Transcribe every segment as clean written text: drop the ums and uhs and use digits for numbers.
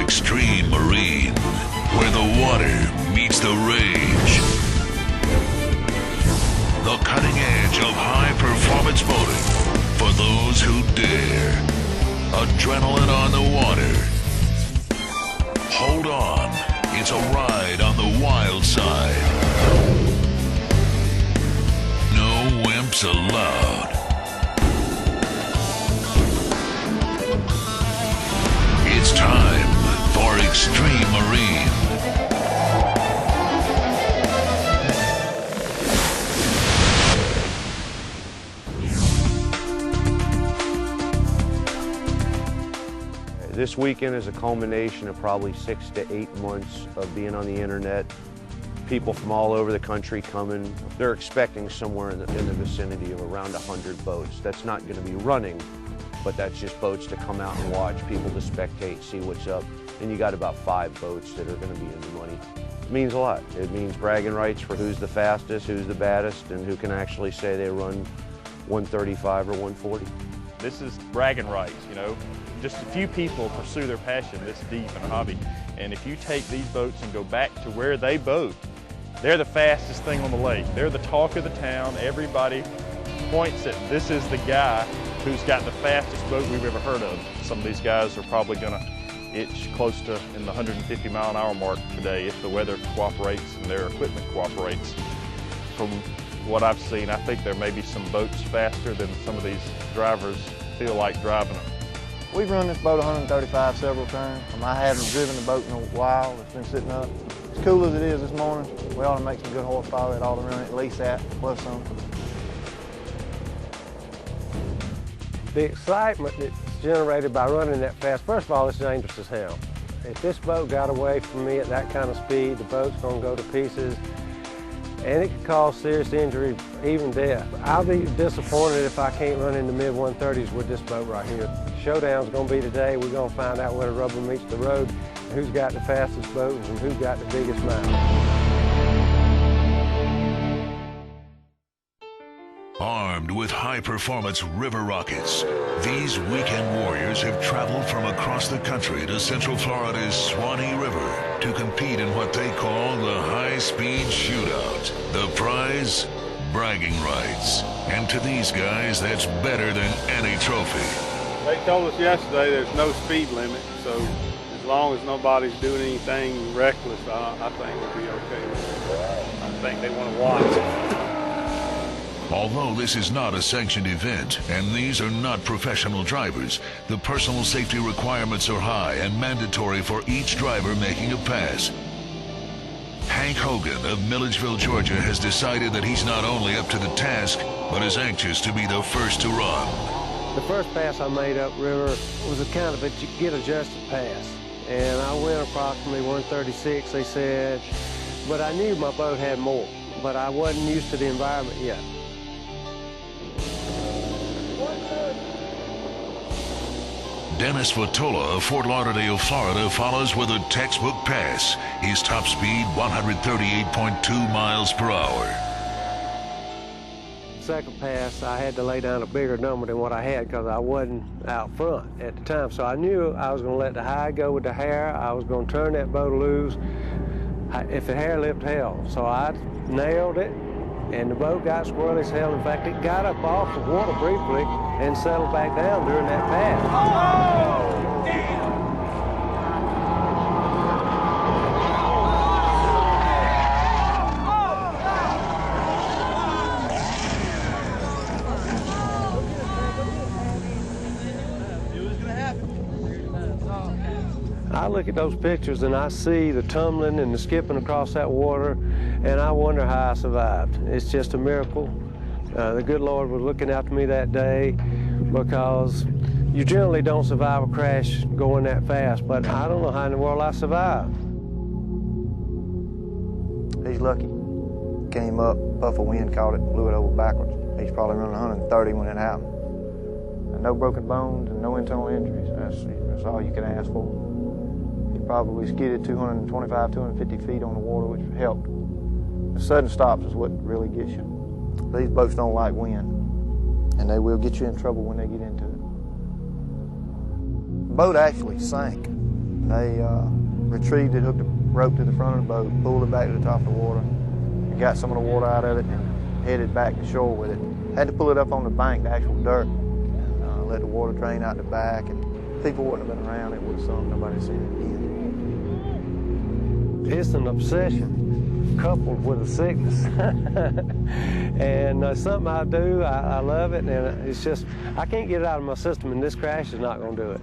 Extreme Marine, where the water meets the rage. The cutting edge of high-performance boating for those who dare. Adrenaline on the water. Hold on, it's a ride on the wild side. No wimps allowed. It's time for Extreme Marine. This weekend is a culmination of probably 6 to 8 months of being on the internet. People from all over the country coming. They're expecting somewhere in the vicinity of around 100 boats. That's not going to be running, but that's just boats to come out and watch, people to spectate, see what's up. And you got about 5 boats that are going to be in the money. It means a lot. It means bragging rights for who's the fastest, who's the baddest, and who can actually say they run 135 or 140. This is bragging rights, you know. Just a few people pursue their passion this deep in a hobby. And if you take these boats and go back to where they boat, they're the fastest thing on the lake. They're the talk of the town. Everybody points at this is the guy who's got the fastest boat we've ever heard of. Some of these guys are probably going to itch close to in the 150-mile-an-hour mark today if the weather cooperates and their equipment cooperates. From what I've seen, I think there may be some boats faster than some of these drivers feel like driving them. We've run this boat 135 several times. I haven't driven the boat in a while. It's been sitting up. As cool as it is this morning, we ought to make some good horsepower. It ought to run at least that, plus some. The excitement that's generated by running that fast, first of all, it's dangerous as hell. If this boat got away from me at that kind of speed, the boat's going to go to pieces, and it could cause serious injury, even death. I'll be disappointed if I can't run in the mid-130s with this boat right here. Showdown's going to be today. We're going to find out where the rubber meets the road, who's got the fastest boats and who's got the biggest mouth. Armed with high-performance river rockets, these weekend warriors have traveled from across the country to Central Florida's Swanee River to compete in what they call the high-speed shootout. The prize? Bragging rights. And to these guys, that's better than any trophy. They told us yesterday there's no speed limit, so as long as nobody's doing anything reckless, I think we'll be okay. I think they want to watch. Although this is not a sanctioned event, and these are not professional drivers, the personal safety requirements are high and mandatory for each driver making a pass. Hank Hogan of Milledgeville, Georgia, has decided that he's not only up to the task, but is anxious to be the first to run. The first pass I made upriver was a kind of a get adjusted pass. And I went approximately 136, they said, but I knew my boat had more, but I wasn't used to the environment yet. Dennis Vottola of Fort Lauderdale, Florida, follows with a textbook pass. His top speed, 138.2 miles per hour. Second pass, I had to lay down a bigger number than what I had because I wasn't out front at the time. So I knew I was going to let the high go with the hair. I was going to turn that boat loose if the hair lipped hell. So I nailed it, and the boat got squirrely as hell. In fact, it got up off the water briefly and settled back down during that pass. Oh, damn! I look at those pictures and I see the tumbling and the skipping across that water, and I wonder how I survived. It's just a miracle. The good Lord was looking after me that day, because you generally don't survive a crash going that fast, but I don't know how in the world I survived. He's lucky. Came up, puff of wind caught it, blew it over backwards. He's probably running 130 when it happened. And no broken bones and no internal injuries. That's all you can ask for. He probably skidded 225, 250 feet on the water, which helped. The sudden stops is what really gets you. These boats don't like wind, and they will get you in trouble when they get into it. The boat actually sank They retrieved it, hooked the rope to the front of the boat, pulled it back to the top of the water, and got some of the water out of it and headed back to shore with it. Had to pull it up on the bank, the actual dirt, and let the water drain out the back, and if people wouldn't have been around, it would have sunk. Nobody'd seen it again. It's an obsession coupled with a sickness. And something I do, I love it, and it's just, I can't get it out of my system, and this crash is not going to do it.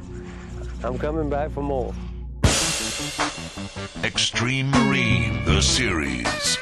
I'm coming back for more. Extreme Marine, the series.